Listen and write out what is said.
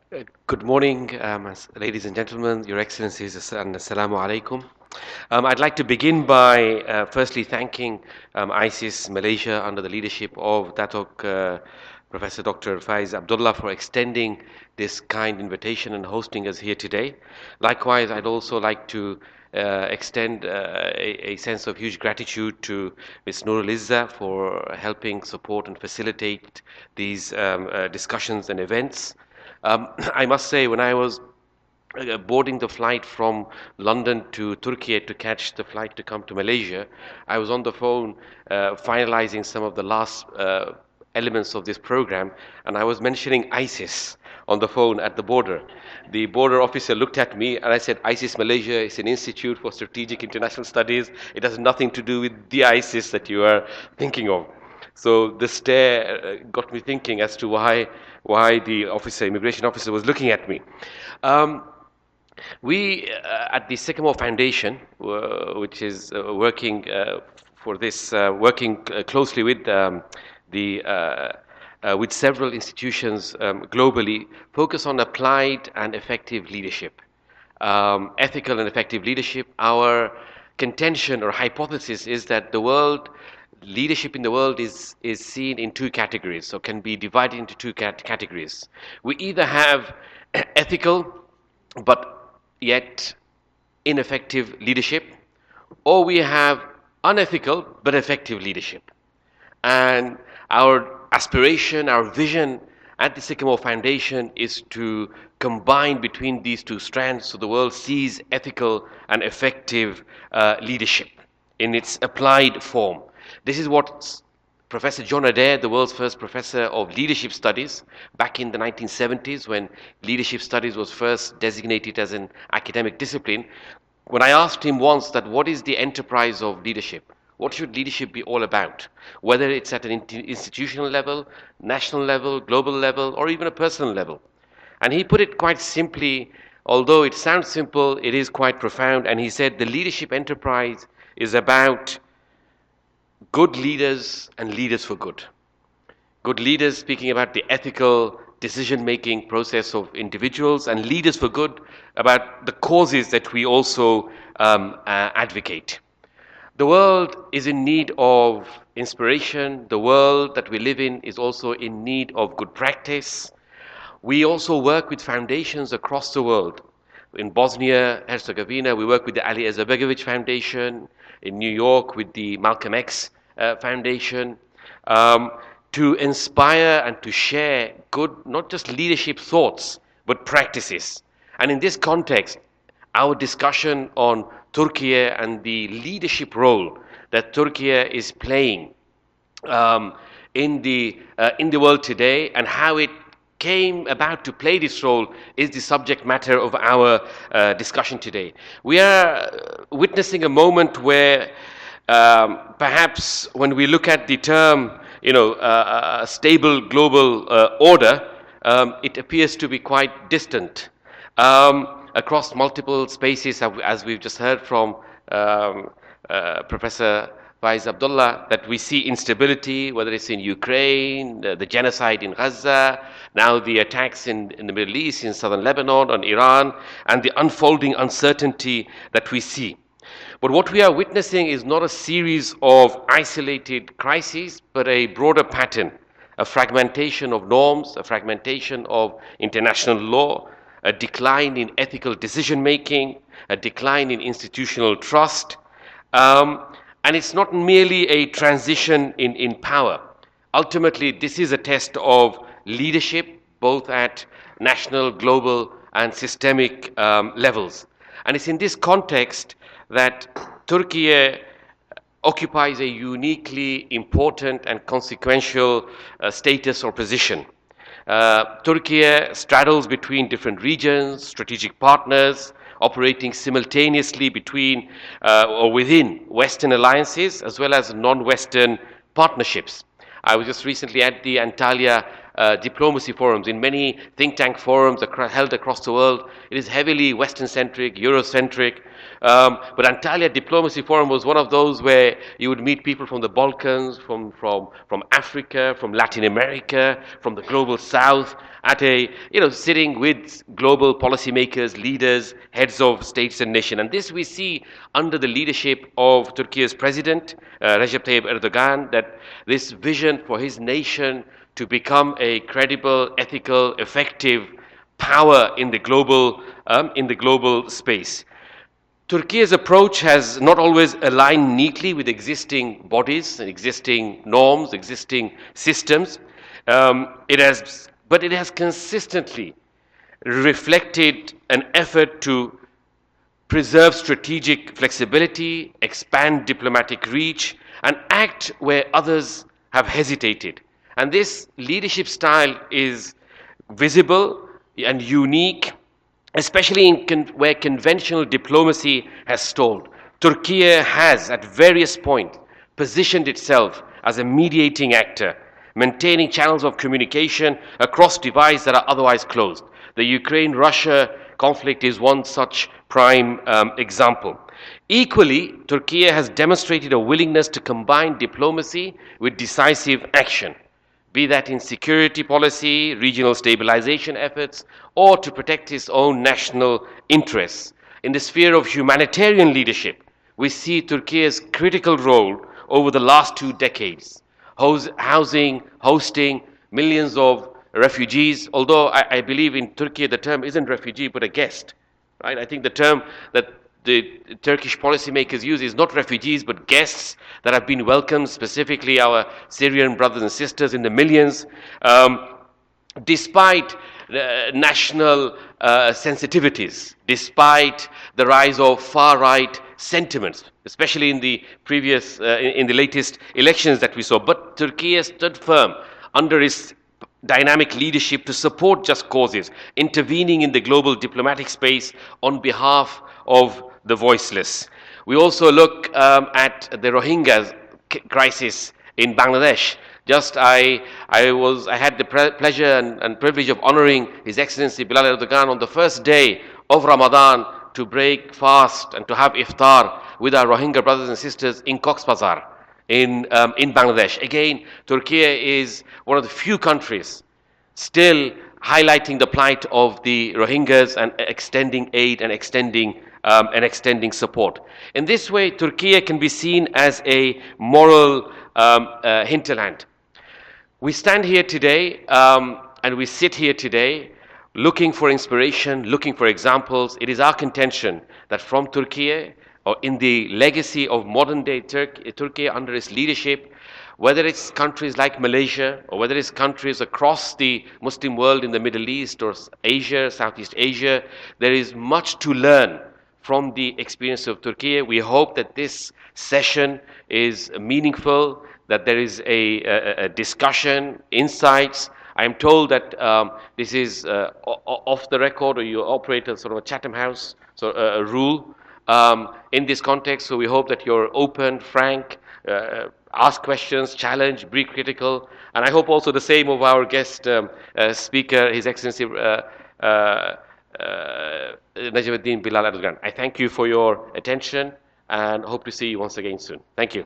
Good morning, ladies and gentlemen, Your Excellencies, and Assalamu alaikum. I'd like to begin by firstly thanking ISIS Malaysia under the leadership of Datuk Professor Dr. Faiz Abdullah for extending this kind invitation and hosting us here today. Likewise, I'd also like to extend a sense of huge gratitude to Ms. Nurul Izza for helping support and facilitate these discussions and events. I must say, when I was boarding the flight from London to Turkey to catch the flight to come to Malaysia, I was on the phone finalizing some of the last elements of this program, and I was mentioning ISIS on the phone at the border. The border officer looked at me and I said, ISIS Malaysia is an institute for strategic international studies. It has nothing to do with the ISIS that you are thinking of. So the stare got me thinking as to why the immigration officer was looking at me. Um, we at the Sycamore Foundation, which is working for this, working closely with several institutions globally, focus on applied and effective leadership, ethical and effective leadership. Our contention or hypothesis is that leadership in the world is seen in two categories, so can be divided into two categories. We either have ethical but yet ineffective leadership, or we have unethical but effective leadership. And our aspiration, our vision at the Sycamore Foundation is to combine between these two strands so the world sees ethical and effective leadership in its applied form. This is what Professor John Adair, the world's first professor of leadership studies, back in the 1970s, when leadership studies was first designated as an academic discipline, when I asked him once that what is the enterprise of leadership? What should leadership be all about? Whether it's at an institutional level, national level, global level, or even a personal level. And he put it quite simply, although it sounds simple, it is quite profound. And he said the leadership enterprise is about good leaders and leaders for good. Good leaders speaking about the ethical decision-making process of individuals, and leaders for good about the causes that we also advocate. The world is in need of inspiration. The world that we live in is also in need of good practice. We also work with foundations across the world. In Bosnia Herzegovina, we work with the Ali Izetbegovic Foundation. In New York, with the Malcolm X Foundation, to inspire and to share good, not just leadership thoughts, but practices. And in this context, our discussion on Turkey and the leadership role that Turkey is playing in the world today, and how it came about to play this role, is the subject matter of our discussion today. We are witnessing a moment where perhaps when we look at the term, a stable global order, it appears to be quite distant. Across multiple spaces, as we've just heard from Professor Faiz Abdullah, that we see instability, whether it's in Ukraine, the genocide in Gaza, now the attacks in the Middle East, in southern Lebanon, on Iran, and the unfolding uncertainty that we see. But what we are witnessing is not a series of isolated crises, but a broader pattern, a fragmentation of norms, a fragmentation of international law, a decline in ethical decision making, a decline in institutional trust. And it's not merely a transition in power. Ultimately, this is a test of leadership, both at national, global, and systemic levels. And it's in this context that Turkey occupies a uniquely important and consequential status or position. Turkey straddles between different regions, strategic partners, operating simultaneously between or within Western alliances as well as non-Western partnerships. I was just recently at the Antalya diplomacy forums. In many think tank forums held across the world, it is heavily Western-centric, Eurocentric. But Antalya Diplomacy Forum was one of those where you would meet people from the Balkans, from Africa, from Latin America, from the global south, at a, sitting with global policymakers, leaders, heads of states and nation. And this we see under the leadership of Turkey's president, Recep Tayyip Erdogan, that this vision for his nation to become a credible, ethical, effective power in the global space. Turkey's approach has not always aligned neatly with existing bodies and existing norms, existing systems. But it has consistently reflected an effort to preserve strategic flexibility, expand diplomatic reach, and act where others have hesitated. And this leadership style is visible and unique, especially where conventional diplomacy has stalled. Turkey has, at various points, positioned itself as a mediating actor, maintaining channels of communication across divides that are otherwise closed. The Ukraine-Russia conflict is one such prime example. Equally, Turkey has demonstrated a willingness to combine diplomacy with decisive action, be that in security policy, regional stabilization efforts, or to protect its own national interests. In the sphere of humanitarian leadership, we see Turkey's critical role over the last 2 decades, hosting millions of refugees, although I believe in Turkey the term isn't refugee but a guest. Right? I think the term that the Turkish policymakers use is not refugees but guests that have been welcomed, specifically our Syrian brothers and sisters in the millions, despite national sensitivities, despite the rise of far-right sentiments, especially in the latest elections that we saw. But Turkey stood firm under its dynamic leadership to support just causes, intervening in the global diplomatic space on behalf of the voiceless. We also look at the Rohingya crisis in Bangladesh. I had the pleasure and privilege of honoring His Excellency Bilal Erdogan on the first day of Ramadan to break fast and to have iftar with our Rohingya brothers and sisters in Cox's Bazar in Bangladesh. Again, Turkey is one of the few countries still highlighting the plight of the Rohingyas and extending aid and extending support. In this way, Turkey can be seen as a moral hinterland. We stand here today and we sit here today looking for inspiration, looking for examples. It is our contention that from Turkey, or in the legacy of modern day Turkey under its leadership, whether it's countries like Malaysia or whether it's countries across the Muslim world in the Middle East or Asia, Southeast Asia, there is much to learn from the experience of Turkey. We hope that this session is meaningful, that there is a discussion, insights. I am told that this is off the record, or you operate a sort of a Chatham House rule in this context. So we hope that you're open, frank, ask questions, challenge, be critical. And I hope also the same of our guest speaker, His Excellency Najimuddin Bilal Erdogan. I thank you for your attention and hope to see you once again soon. Thank you.